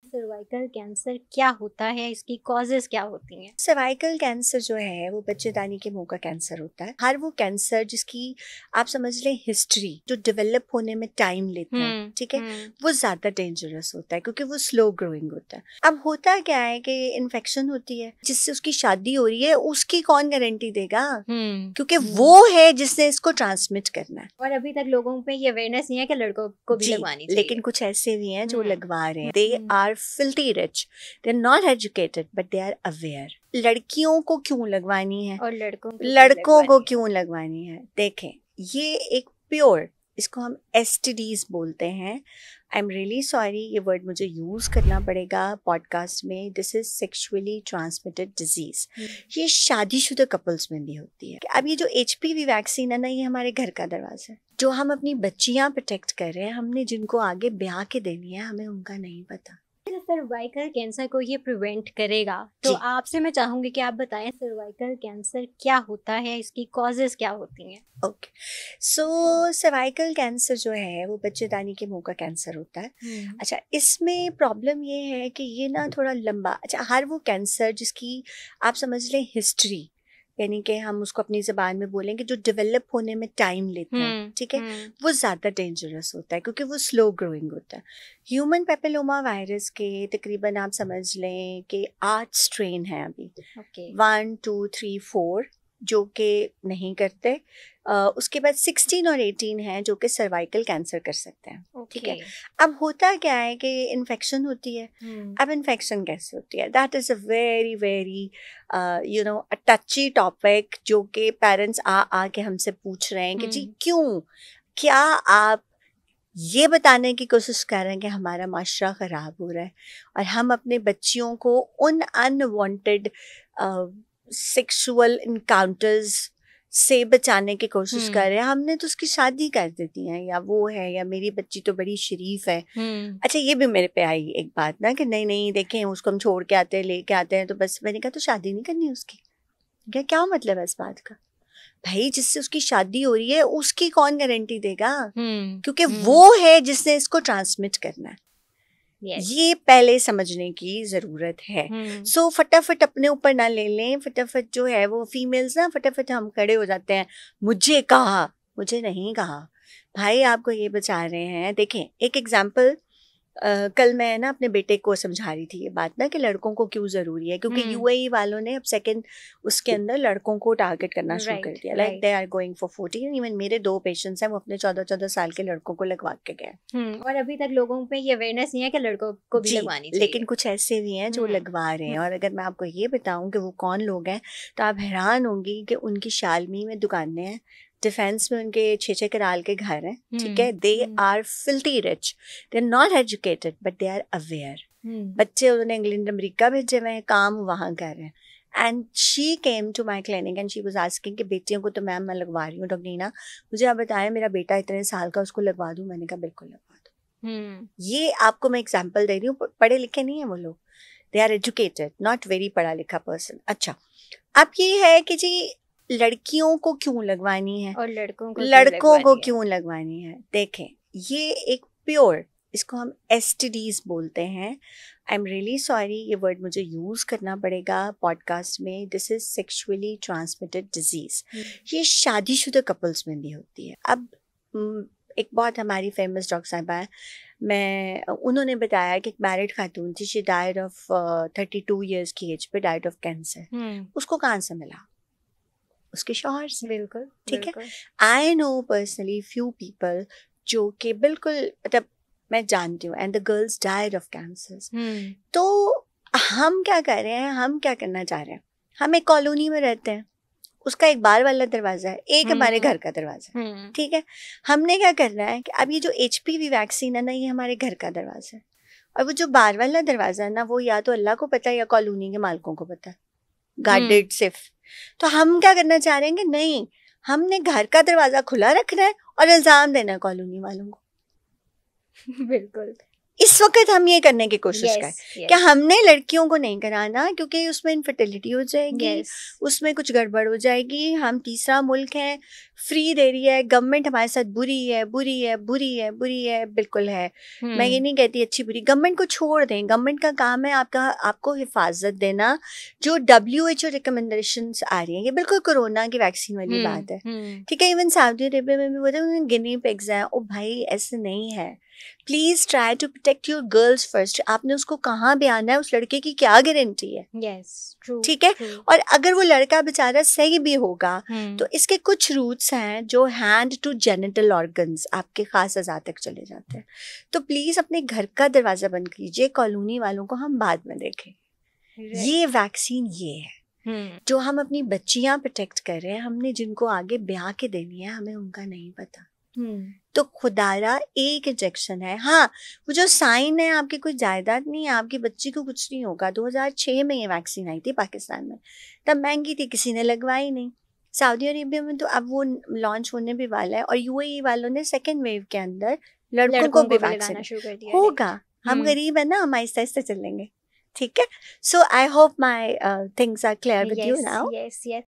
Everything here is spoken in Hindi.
सर्वाइकल कैंसर क्या होता है, इसकी कॉजेज क्या होती हैं? सर्वाइकल कैंसर जो है वो बच्चेदानी के मुंह का कैंसर होता है। हर वो कैंसर जिसकी आप समझ लें हिस्ट्री जो डेवलप होने में टाइम लेता है, ठीक है, वो ज्यादा डेंजरस होता है क्योंकि वो स्लो ग्रोइंग होता है। अब होता क्या है कि इन्फेक्शन होती है, जिससे उसकी शादी हो रही है, उसकी कौन गारंटी देगा? क्योंकि वो है जिसने इसको ट्रांसमिट करना है। और अभी तक लोगों पे ये अवेयरनेस नहीं है कि लड़कों को भी लगवानी चाहिए। लेकिन कुछ ऐसे भी हैं जो लगवा रहे हैं। They are filthy rich, they are not educated but they are aware. लड़कियों को क्यों लगवानी है और लड़कों को क्यों लगवानी है? देखें, ये एक प्योर, इसको हम एसटीडीज बोलते हैं। आई एम रियली सॉरी, ये वर्ड मुझे यूज़ करना पड़ेगा पॉडकास्ट में। This is sexually transmitted disease. ये शादीशुदा कपल्स में भी होती है। अब ये जो HPV वैक्सीन है ना, ये हमारे घर का दरवाजा है। जो हम अपनी बच्चियां प्रोटेक्ट कर रहे हैं, हमने जिनको आगे ब्याह के देनी है, हमें उनका नहीं पता। सर्वाइकल कैंसर को ये प्रिवेंट करेगा, तो आपसे मैं चाहूंगी कि आप बताएं सर्वाइकल कैंसर क्या होता है, इसकी कॉजेज क्या होती हैं? ओके, सो सर्वाइकल कैंसर जो है वो बच्चेदानी के मुंह का कैंसर होता है। अच्छा, इसमें प्रॉब्लम ये है कि ये ना थोड़ा लंबा, अच्छा, हर वो कैंसर जिसकी आप समझ लें हिस्ट्री, यानी कि हम उसको अपनी ज़बान में बोलेंगे, जो डेवलप होने में टाइम लेता है, ठीक है, वो ज़्यादा डेंजरस होता है क्योंकि वो स्लो ग्रोइंग होता है। ह्यूमन पेपिलोमा वायरस के तकरीबन आप समझ लें कि 8 स्ट्रेन हैं अभी, 1 2 3 4 जो कि नहीं करते। उसके बाद 16 और 18 हैं जो कि सर्वाइकल कैंसर कर सकते हैं, ठीक है। अब होता क्या है कि इन्फेक्शन होती है। अब इन्फेक्शन कैसे होती है? That is a very very a टची topic, जो कि पेरेंट्स आ के हमसे पूछ रहे हैं कि जी क्यों, क्या आप ये बताने की कोशिश कर रहे हैं कि हमारा माशरा ख़राब हो रहा है और हम अपने बच्चियों को उन अनवांटेड सेक्सुअल इनकाउंटर्स से बचाने की कोशिश कर रहे हैं। हमने तो उसकी शादी कर देती है, या वो है, या मेरी बच्ची तो बड़ी शरीफ है। अच्छा, ये भी मेरे पे आई एक बात ना कि नहीं नहीं देखें, उसको हम छोड़ के आते हैं, लेके आते हैं, तो बस मैंने कहा तो शादी नहीं करनी उसकी। क्या मतलब है इस बात का? भाई, जिससे उसकी शादी हो रही है, उसकी कौन गारंटी देगा? क्योंकि वो है जिसने इसको ट्रांसमिट करना है। ये पहले समझने की जरूरत है। सो फटाफट अपने ऊपर ना ले लें, फटाफट जो है वो फीमेल्स ना फटाफट हम खड़े हो जाते हैं, मुझे कहा, मुझे नहीं कहा। भाई, आपको ये बचा रहे हैं। देखें, एक एग्जाम्पल, कल मैं ना अपने बेटे को समझा रही थी ये बात ना कि लड़कों को क्यों ज़रूरी है, क्योंकि UAE वालों ने अब सेकंड उसके अंदर लड़कों को टारगेट करना शुरू कर दिया। Like they are going for 14। Even मेरे 2 पेशेंट्स हैं, वो अपने 14-14 साल के लड़कों को लगवा के गए। और अभी तक लोगों पे ये अवेयरनेस नहीं है कि लड़कों को भी लगवानी चाहिए। लेकिन कुछ ऐसे भी हैं जो लगवा रहे हैं। और अगर मैं आपको ये बताऊं कि वो कौन लोग हैं, तो आप हैरान होंगी कि उनकी शालमी में दुकानें हैं, डिफेंस में उनके 6-6 कनाल के घर हैं, ठीक है। They are filthy rich, they are not educated but they are aware. बच्चे उन्होंने इंग्लैंड अमेरिका भेजे हुए हैं, काम वहाँ कर रहे हैं। And she came to my clinic and she was asking कि बेटियों को तो मैम मैं लगवा रही हूँ, डॉक्टर नीना मुझे आप बताएं, मेरा बेटा इतने साल का, उसको लगवा दूँ? मैंने कहा बिल्कुल लगवा दो। ये आपको मैं एग्जाम्पल दे रही हूँ, पढ़े लिखे नहीं है वो लोग, they are educated, not very पढ़ा लिखा पर्सन। अच्छा, अब ये है कि जी लड़कियों को क्यों लगवानी है और लड़कों को क्यों लगवानी है? देखें, ये एक प्योर, इसको हम STDs बोलते हैं। आई एम रियली सॉरी, ये वर्ड मुझे यूज़ करना पड़ेगा पॉडकास्ट में। This is sexually transmitted disease. ये शादीशुदा कपल्स में भी होती है। अब एक बहुत हमारी फेमस डॉक्टर साहिबा है, उन्होंने बताया कि एक मैरिड खातून थी, शी डाइड ऑफ 32 ईयर्स की एज पे, डाइड ऑफ कैंसर। उसको कहाँ से मिला? उसके शौहर से। बिल्कुल, ठीक है। I know personally few people जो कि बिल्कुल, मतलब मैं जानती हूँ, and the girls died of cancer. तो हम क्या कर रहे हैं, हम क्या करना चाह रहे हैं? हम एक कॉलोनी में रहते हैं, उसका एक बाहर वाला दरवाजा है, एक हमारे घर का दरवाजा है, ठीक है। हमने क्या करना है कि अब ये जो HPV वैक्सीन है ना, ये हमारे घर का दरवाजा है, और वो जो बाहर वाला दरवाजा है ना, वो या तो अल्लाह को पता है या कॉलोनी के मालिकों को पता है, गार्डेड सिर्फ। तो हम क्या करना चाह रहे हैं कि नहीं, हमने घर का दरवाजा खुला रखना है और इल्जाम देना है कॉलोनी वालों को। बिल्कुल, इस वक्त हम ये करने की कोशिश yes, करें yes, कि हमने लड़कियों को नहीं कराना, क्योंकि उसमें इनफर्टिलिटी हो जाएगी, yes, उसमें कुछ गड़बड़ हो जाएगी। हम तीसरा मुल्क है, फ्री दे रही है गवर्नमेंट, हमारे साथ बुरी है, बुरी है, बुरी है, बुरी है, बिल्कुल है। मैं ये नहीं कहती अच्छी बुरी, गवर्नमेंट को छोड़ दें, गवर्नमेंट का काम है आपको हिफाजत देना। जो WHO रिकमेंडेशंस आ रही हैं, ये बिल्कुल कोरोना की वैक्सीन वाली बात है, ठीक है। इवन सऊदी अरेबिया में भी बोलते हैं गिनी पिग्स हैं। ओ भाई, ऐसे नहीं है। Please try to protect your girls first. आपने उसको कहाँ भी आना है, उस लड़के की क्या गारंटी है? yes, true, ठीक है। true, और अगर वो लड़का बेचारा सही भी होगा, तो हम्म, इसके कुछ रूट्स हैं जो हैंड टू जेनिटल ऑर्गन्स आपके खास अज़ा तक चले जाते हैं। तो प्लीज अपने घर का दरवाजा बंद कीजिए, कॉलोनी वालों को हम बाद में देखें। right, ये वैक्सीन ये है जो हम अपनी बच्चियां प्रोटेक्ट कर रहे हैं। हमने जिनको आगे ब्याह के देनी है, हमें उनका नहीं पता। तो खुदारा एक इंजेक्शन है। हाँ, वो जो साइन है, आपकी कोई जायदाद नहीं है, आपकी बच्ची को कुछ नहीं होगा। 2006 में ये वैक्सीन आई थी पाकिस्तान में, तब महंगी थी, किसी ने लगवाई नहीं। सऊदी अरेबिया में तो अब वो लॉन्च होने भी वाला है, और UAE वालों ने सेकेंड वेव के अंदर लड़कों को भी वैक्सीन शुरू कर दिया होगा। हम गरीब है ना, हम आहिस्ता आहिस्ता चलेंगे, ठीक है। So I hope my things are clear with you yes, now. yes, yes.